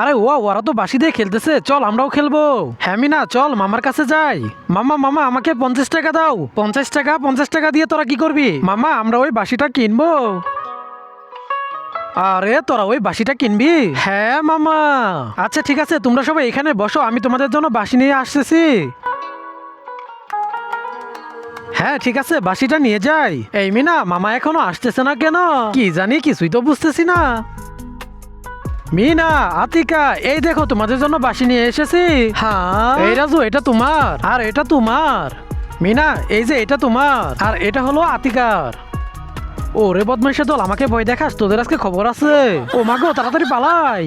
আরে ওরা তো বাঁশি দিয়ে খেলতেছে, চল আমরাও খেলবো। হ্যাঁ মিনা, চল মামার কাছে যাই। মামা মামা আমাকে 50 টাকা দাও। 50 টাকা? 50 টাকা দিয়ে তোরা কি করবি? মামা আমরা ওই বাঁশিটা কিনবো। আরে তোরা ওই বাঁশিটা কিনবি? হ্যাঁ মামা। আচ্ছা ঠিক আছে, তোমরা সবাই এখানে বসো, আমি তোমাদের জন্য বাঁশি নিয়ে আসতেছি। হ্যাঁ ঠিক আছে, বাঁশিটা নিয়ে যাই। এই মিনা, মামা এখনো আসতেছে না কেন? কি জানি, কিছুই তো বুঝতেছি না। মিনা, আতিকা, এই দেখো তোমাদের জন্য বাঁশি নিয়ে এসেছি। হ্যাঁ এই রাজু, এটা তোমার আর এটা তোমার। মিনা, এই যে এটা তোমার আর এটা হলো আতিকার। ওরে বদমাইশের দল, আমাকে ভয় দেখাস? তোদের আজকে খবর আছে। ও মাগো, তাড়াতাড়ি পালাই।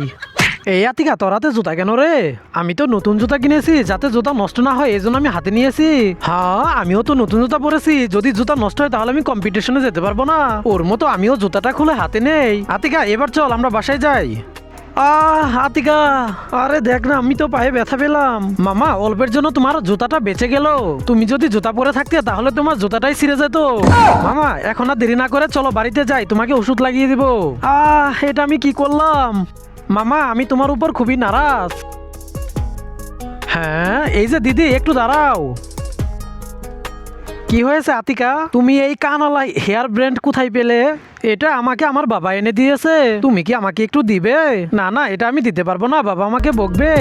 এই আতিকা, তোরাতে জুতা কেন রে? আমি তো নতুন জুতা কিনেছি, যাতে জুতা নষ্ট না হয়, এই জন্য আমি হাতে নিয়েছি। হ্যাঁ আমিও তো নতুন জুতা পরেছি, যদি জুতা নষ্ট হয় তাহলে আমি কম্পিটিশনে যেতে পারবো না। ওর মতো আমিও জুতাটা খুলে হাতে নেই। আতিকা, এবার চল আমরা বাসায় যাই। আতিকা, আরে দেখ না, আমি তো পায়ে ব্যথা পেলাম। মামা, অল্পের জন্য তোমার জুতাটা বেঁচে গেল। তুমি যদি জুতা পরে থাকতে তাহলে তোমার জুতাটাই ছিঁড়ে যেত। মামা, এখন আর দেরি না করে চলো বাড়িতে যাই, তোমাকে ওষুধ লাগিয়ে দিব। এটা আমি কি করলাম? মামা, আমি তোমার উপর খুবই নারাজ। হ্যাঁ এই যে দিদি, একটু দাঁড়াও। কি হয়েছে আতিকা? তুমি এই কানালা হেয়ার ব্র্যান্ড কোথায় পেলে? এটা আমাকে আমার বাবা এনে দিয়েছে। তুমি কি আমাকে একটু দিবে? না না, এটা আমি দিতে পারবো না, বাবা আমাকে বকবে।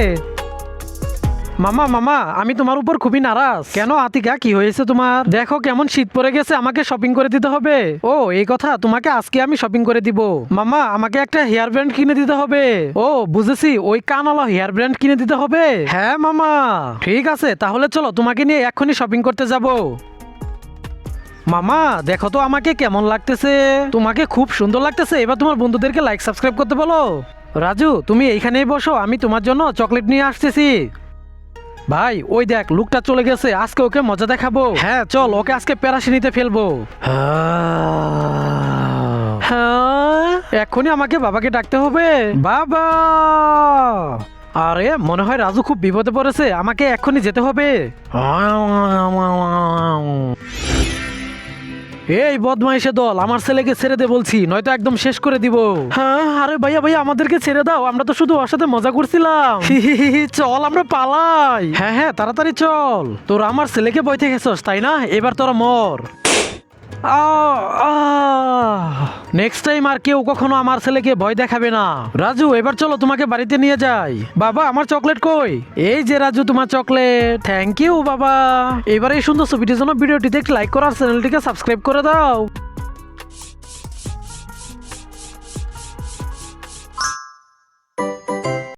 মামা মামা, আমি তোমার উপর খুবই নারাজ। কেন আতিকা, কি হয়েছে তোমার? দেখো কেমন শীত পড়ে গেছে, আমাকে শপিং করে দিতে হবে। ও এই কথা, তোমাকে আজকে আমি শপিং করে দিব। মামা, আমাকে একটা হেয়ার ব্র্যান্ড কিনে দিতে হবে। ও বুঝেছি, ওই কানালা হেয়ার ব্র্যান্ড কিনে দিতে হবে। হ্যাঁ মামা। ঠিক আছে, তাহলে চলো, তোমাকে নিয়ে এক্ষুনি শপিং করতে যাব। মামা দেখো তো আমাকে কেমন লাগতেছে। তোমাকে খুব সুন্দর লাগতেছে। এবার তোমার বন্ধুদেরকে লাইক সাবস্ক্রাইব করতে বলো। রাজু, তুমি এইখানেই বসো, আমি তোমার জন্য চকলেট নিয়ে আসতেছি। ভাই ওই দেখ, লোকটা চলে গেছে, আজকে ওকে মজা দেখাবো। হ্যাঁ চল, ওকে আজকে প্যারাশিনিতে ফেলবো। হ্যাঁ এক্ষুনি আমাকে বাবাকে ডাকতে হবে। বাবা! আরে মনে হয় রাজু খুব বিপদে পড়েছে, আমাকে এক্ষুনি যেতে হবে। এই বদমাইশে দল, আমার ছেলেকে ছেড়ে দে বলছি, নয়তো একদম শেষ করে দিব। হ্যাঁ আরে ভাইয়া ভাইয়া, আমাদেরকে ছেড়ে দাও, আমরা তো শুধু ওর সাথে মজা করছিলাম। চল আমরা পালাই। হ্যাঁ হ্যাঁ তাড়াতাড়ি চল। তোরা আমার ছেলেকে ভয় দেখেছস তাই না? এবার তোরা মর। নেক্সট টাইম আর কেউ কখনো আমার ছেলেকে ভয় দেখাবে না। রাজু এবার চলো, তোমাকে বাড়িতে নিয়ে যাই। বাবা, আমার চকলেট কই? এই যে রাজু, তোমার চকলেট। থ্যাংক ইউ বাবা। এবার এই সুন্দর ছবিটির জন্য ভিডিওটিতে একটি লাইক করার চ্যানেলটিকে সাবস্ক্রাইব করে দাও।